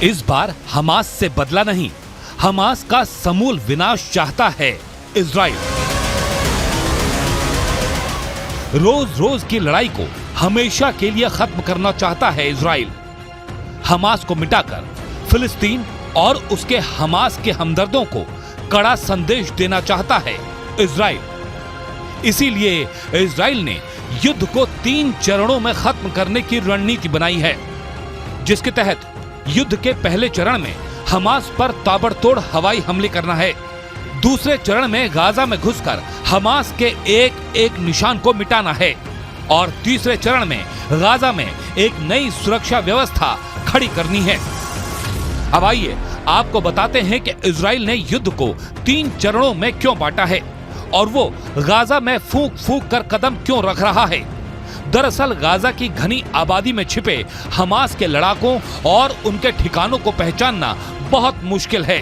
इस बार हमास से बदला नहीं, हमास का समूल विनाश चाहता है इजराइल। रोज रोज की लड़ाई को हमेशा के लिए खत्म करना चाहता है इजराइल। हमास को मिटाकर फिलिस्तीन और उसके हमास के हमदर्दों को कड़ा संदेश देना चाहता है इजराइल। इसीलिए इजराइल ने युद्ध को 3 चरणों में खत्म करने की रणनीति बनाई है, जिसके तहत युद्ध के पहले चरण में हमास पर ताबड़तोड़ हवाई हमले करना है। दूसरे चरण में गाजा में घुसकर हमास के एक एक निशान को मिटाना है और तीसरे चरण में गाजा में एक नई सुरक्षा व्यवस्था खड़ी करनी है। अब आइए आपको बताते हैं कि इजराइल ने युद्ध को 3 चरणों में क्यों बांटा है और वो गाजा में फूंक फूंक कर कदम क्यों रख रहा है। दरअसल गाजा की घनी आबादी में छिपे हमास के लड़ाकों और उनके ठिकानों को पहचानना बहुत मुश्किल है।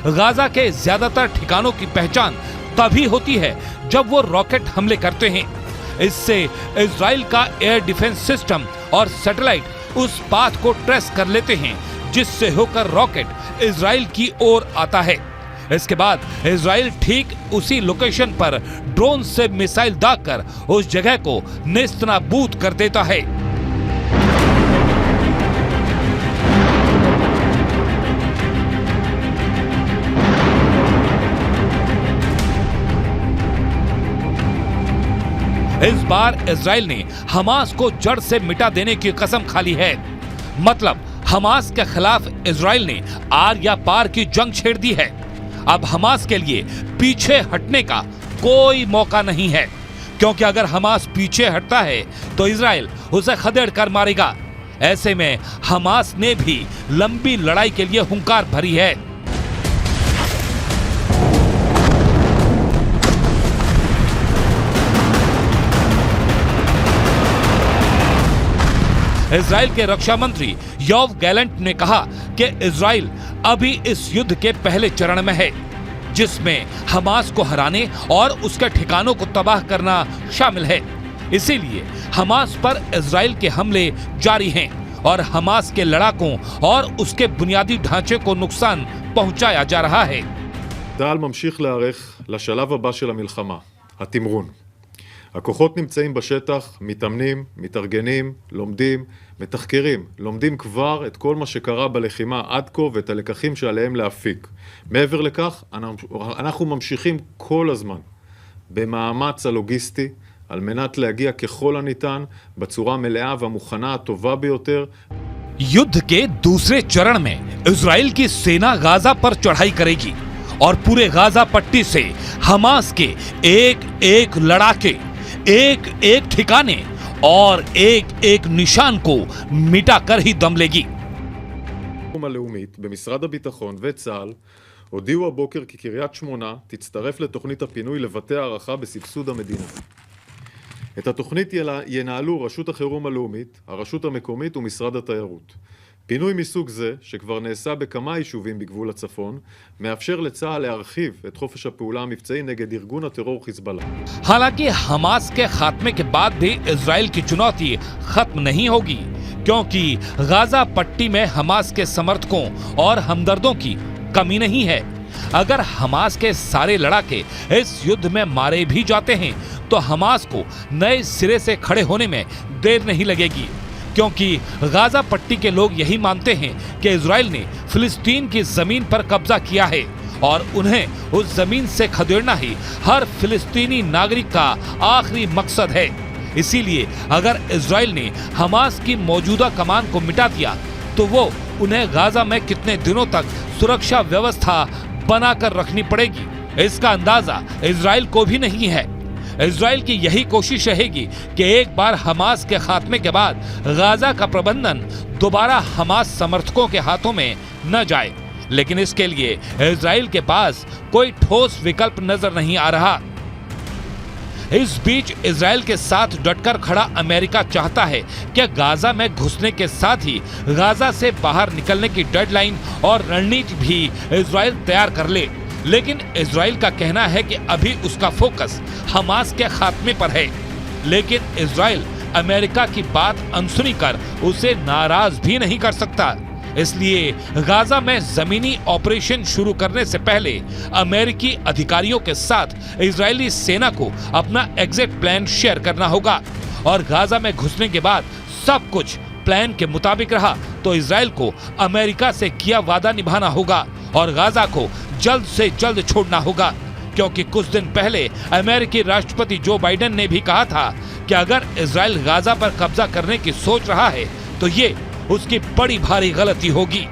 गाजा के ज्यादातर ठिकानों की पहचान तभी होती है जब वो रॉकेट हमले करते हैं। इससे इजराइल का एयर डिफेंस सिस्टम और सैटेलाइट उस पाथ को ट्रेस कर लेते हैं जिससे होकर रॉकेट इजराइल की ओर आता है। इसके बाद इजराइल ठीक उसी लोकेशन पर ड्रोन से मिसाइल दागकर उस जगह को नेस्तनाबूद कर देता है। इस बार इजराइल ने हमास को जड़ से मिटा देने की कसम खा ली है। मतलब हमास के खिलाफ इजराइल ने आर या पार की जंग छेड़ दी है। अब हमास के लिए पीछे हटने का कोई मौका नहीं है, क्योंकि अगर हमास पीछे हटता है तो इजराइल उसे खदेड़ कर मारेगा। ऐसे में हमास ने भी लंबी लड़ाई के लिए हुंकार भरी है। इजराइल के रक्षा मंत्री योव गैलेंट ने कहा कि इजराइल अभी इस युद्ध के पहले चरण में है, जिसमें हमास को हराने और उसके ठिकानों को तबाह करना शामिल है। इसीलिए हमास पर इजराइल के हमले जारी हैं और हमास के लड़ाकों और उसके बुनियादी ढांचे को नुकसान पहुंचाया जा रहा है। צה"ל ממשיך להיערך לשלב הבא של המלחמה, התמרון. הכוחות נמצאים בשטח, מתאמנים, מתארגנים, לומדים, מתחקרים, לומדים כבר את כל מה שקרה בלחימה עד כה ואת הלקחים שעליהם להפיק. מעבר לכך, אנחנו ממשיכים כל הזמן במאמץ הלוגיסטי על מנת להגיע ככל הניתן בצורה מלאה והמוכנה הטובה ביותר. युद्ध के दूसरे चरण में इजराइल की सेना गाजा पर चढ़ाई करेगी और पूरे गाजा पट्टी से हमास के एक एक लड़ाके, एक एक ठिकाने और एक एक निशान को मिटाकर ही दम लेगी। הלאומית במשרד הביטחון וצה"ל הודיעו הבוקר כי קריית שמונה תצטרף לתוכנית הפינוי לבתי הערכה בסבסוד המדינה. את התוכנית ינהלו רשות החירום הלאומית, הרשות המקומית ומשרד התיירות. פינוי מסוג זה, שכבר נעשה בכמה יישובים בגבול הצפון, מאפשר לצה"ל להרחיב את חופש הפעולה המבצעי נגד ארגון הטרור חיזבאללה. हालांकि हमास के खात्मे के बाद भी इजराइल की चुनौती खत्म नहीं होगी, क्योंकि गाजा पट्टी में हमास के समर्थकों और हमदर्दों की कमी नहीं है। अगर हमास के सारे लड़ाके इस युद्ध में मारे भी जाते हैं तो हमास को नए सिरे से खड़े होने में देर नहीं लगेगी, क्योंकि गाजा पट्टी के लोग यही मानते हैं कि इजराइल ने फिलिस्तीन की जमीन पर कब्जा किया है और उन्हें उस जमीन से खदेड़ना ही हर फिलिस्तीनी नागरिक का आखिरी मकसद है। इसीलिए अगर इजराइल ने हमास की मौजूदा कमान को मिटा दिया तो वो उन्हें गाजा में कितने दिनों तक सुरक्षा व्यवस्था बनाकर रखनी पड़ेगी, इसका अंदाजा इजराइल को भी नहीं है। इजराइल की यही कोशिश रहेगी कि एक बार हमास के खात्मे के बाद गाजा का प्रबंधन दोबारा हमास समर्थकों के हाथों में न जाए, लेकिन इसके लिए इजराइल के पास कोई ठोस विकल्प नजर नहीं आ रहा। इस बीच इजराइल के साथ डटकर खड़ा अमेरिका चाहता है कि गाजा में घुसने के साथ ही गाजा से बाहर निकलने की डेडलाइन और रणनीति भी इजराइल तैयार कर ले, लेकिन इजराइल का कहना है कि अभी उसका फोकस हमास के खात्मे पर है। लेकिन इजराइल अमेरिका की बात अनसुनी कर उसे नाराज भी नहीं कर सकता। इसलिए गाजा में जमीनी ऑपरेशन शुरू करने से पहले अमेरिकी अधिकारियों के साथ इजरायली सेना को अपना एग्जिट प्लान शेयर करना होगा और गाजा में घुसने के बाद सब कुछ प्लान के मुताबिक रहा तो इजराइल को अमेरिका से किया वादा निभाना होगा और गाजा को जल्द से जल्द छोड़ना होगा, क्योंकि कुछ दिन पहले अमेरिकी राष्ट्रपति जो बाइडेन ने भी कहा था कि अगर इजराइल गाजा पर कब्जा करने की सोच रहा है तो ये उसकी बड़ी भारी गलती होगी।